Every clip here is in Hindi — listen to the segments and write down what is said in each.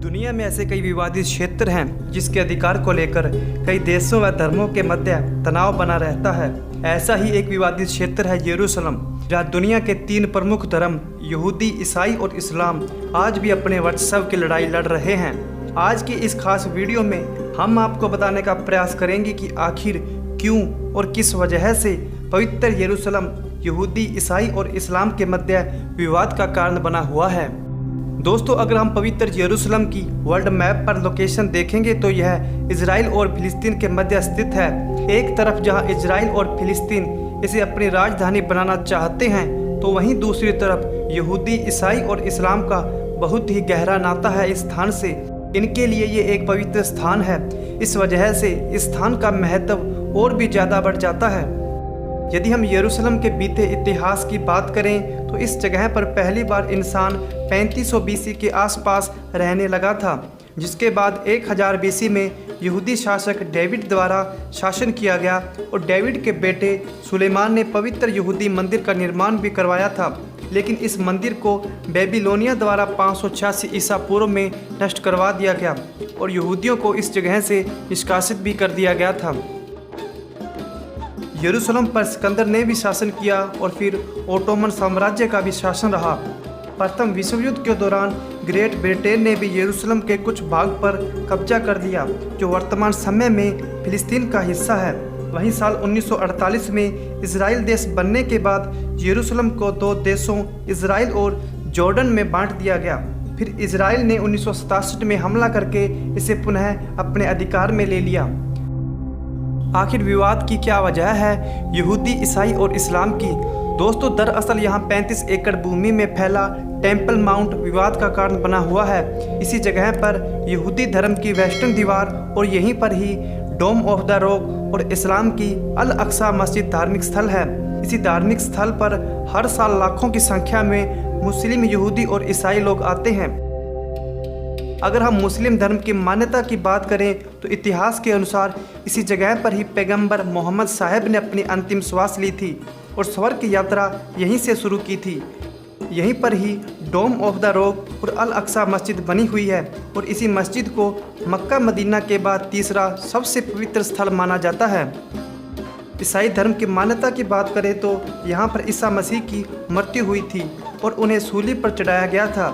दुनिया में ऐसे कई विवादित क्षेत्र हैं जिसके अधिकार को लेकर कई देशों व धर्मों के मध्य तनाव बना रहता है। ऐसा ही एक विवादित क्षेत्र है यरूशलेम, जहां दुनिया के 3 प्रमुख धर्म यहूदी, ईसाई और इस्लाम आज भी अपने वर्चस्व की लड़ाई लड़ रहे हैं। आज की इस खास वीडियो में हम आपको बताने का प्रयास करेंगे कि आखिर क्यों और किस वजह से पवित्र यरूशलेम यहूदी, ईसाई और इस्लाम के मध्य विवाद का कारण बना हुआ है। दोस्तों, अगर हम पवित्र यरूशलेम की वर्ल्ड मैप पर लोकेशन देखेंगे तो यह इजराइल और फिलिस्तीन के मध्य स्थित है। एक तरफ जहां इजराइल और फिलिस्तीन इसे अपनी राजधानी बनाना चाहते हैं, तो वहीं दूसरी तरफ यहूदी, ईसाई और इस्लाम का बहुत ही गहरा नाता है इस स्थान से। इनके लिए ये एक पवित्र स्थान है। इस वजह से इस स्थान का महत्व और भी ज़्यादा बढ़ जाता है। यदि हम यरूशलेम के बीते इतिहास की बात करें तो इस जगह पर पहली बार इंसान 3500 BC के आसपास रहने लगा था, जिसके बाद 1000 BC में यहूदी शासक डेविड द्वारा शासन किया गया और डेविड के बेटे सुलेमान ने पवित्र यहूदी मंदिर का निर्माण भी करवाया था। लेकिन इस मंदिर को बेबीलोनिया द्वारा 586 ईसा पूर्व में नष्ट करवा दिया गया और यहूदियों को इस जगह से निष्कासित भी कर दिया गया था। यरूशलेम पर सिकंदर ने भी शासन किया और फिर ओटोमन साम्राज्य का भी शासन रहा। प्रथम विश्व युद्ध के दौरान ग्रेट ब्रिटेन ने भी यरूशलेम के कुछ भाग पर कब्जा कर लिया, जो वर्तमान समय में फिलिस्तीन का हिस्सा है। वहीं साल 1948 में इजराइल देश बनने के बाद यरूशलेम को 2 देशों इजराइल और जॉर्डन में बांट दिया गया। फिर इजराइल ने 1967 में हमला करके इसे पुनः अपने अधिकार में ले लिया। आखिर विवाद की क्या वजह है यहूदी, ईसाई और इस्लाम की? दोस्तों, दरअसल यहाँ 35 एकड़ भूमि में फैला टेम्पल माउंट विवाद का कारण बना हुआ है। इसी जगह पर यहूदी धर्म की वेस्टर्न दीवार और यहीं पर ही डोम ऑफ द रॉक और इस्लाम की अल अक्सा मस्जिद धार्मिक स्थल है। इसी धार्मिक स्थल पर हर साल लाखों की संख्या में मुस्लिम, यहूदी और ईसाई लोग आते हैं। अगर हम मुस्लिम धर्म की मान्यता की बात करें तो इतिहास के अनुसार इसी जगह पर ही पैगंबर मोहम्मद साहब ने अपनी अंतिम श्वास ली थी और स्वर्ग की यात्रा यहीं से शुरू की थी। यहीं पर ही डोम ऑफ द रॉक और अल अक्सा मस्जिद बनी हुई है और इसी मस्जिद को मक्का मदीना के बाद तीसरा सबसे पवित्र स्थल माना जाता है। ईसाई धर्म की मान्यता की बात करें तो यहाँ पर ईसा मसीह की मृत्यु हुई थी और उन्हें सूली पर चढ़ाया गया था।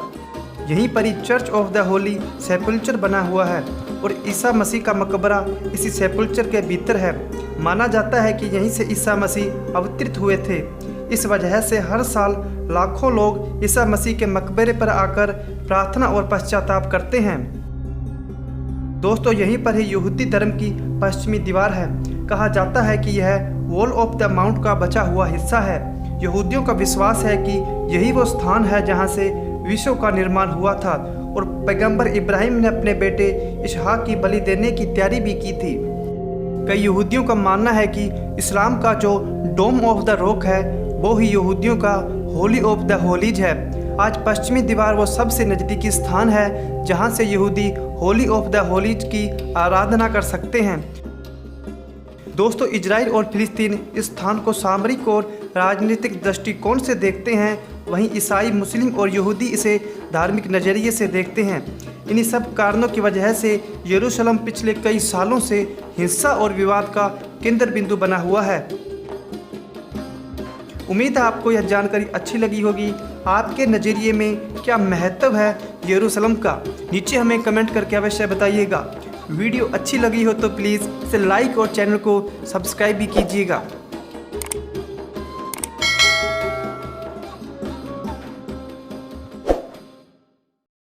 यहीं पर ही चर्च ऑफ द होली सेपुल्चर बना हुआ है और ईसा मसीह का मकबरा इसी सेपुल्चर के भीतर है। माना जाता है कि यहीं से ईसा मसीह अवतरित हुए थे। इस वजह से हर साल लाखों लोग ईसा मसीह के मकबरे पर आकर प्रार्थना और पश्चाताप करते हैं। दोस्तों, यहीं पर ही यहूदी धर्म की पश्चिमी दीवार है। कहा जाता है कि यह वॉल ऑफ द माउंट का बचा हुआ हिस्सा है। यहूदियों का विश्वास है कि यही वो स्थान है जहाँ से विश्व का निर्माण हुआ था और पैगंबर इब्राहिम ने अपने बेटे इसहाक की बलि देने की तैयारी भी की थी। कई यहूदियों का मानना है कि इस्लाम का जो डोम ऑफ द रॉक है वो ही यहूदियों का होली ऑफ द होलीज है। आज पश्चिमी दीवार वो सबसे नज़दीकी स्थान है जहां से यहूदी होली ऑफ द होलीज की आराधना कर सकते हैं। दोस्तों, इजराइल और फिलिस्तीन इस स्थान को सामरिक और राजनीतिक दृष्टिकोण से देखते हैं, वहीं ईसाई, मुस्लिम और यहूदी इसे धार्मिक नज़रिए से देखते हैं। इन्हीं सब कारणों की वजह से यरूशलेम पिछले कई सालों से हिंसा और विवाद का केंद्र बिंदु बना हुआ है। उम्मीद है आपको यह जानकारी अच्छी लगी होगी। आपके नज़रिए में क्या महत्व है यरूशलेम का? नीचे हमें कमेंट करके अवश्य बताइएगा। वीडियो अच्छी लगी हो तो प्लीज़ इसे लाइक और चैनल को सब्सक्राइब भी कीजिएगा।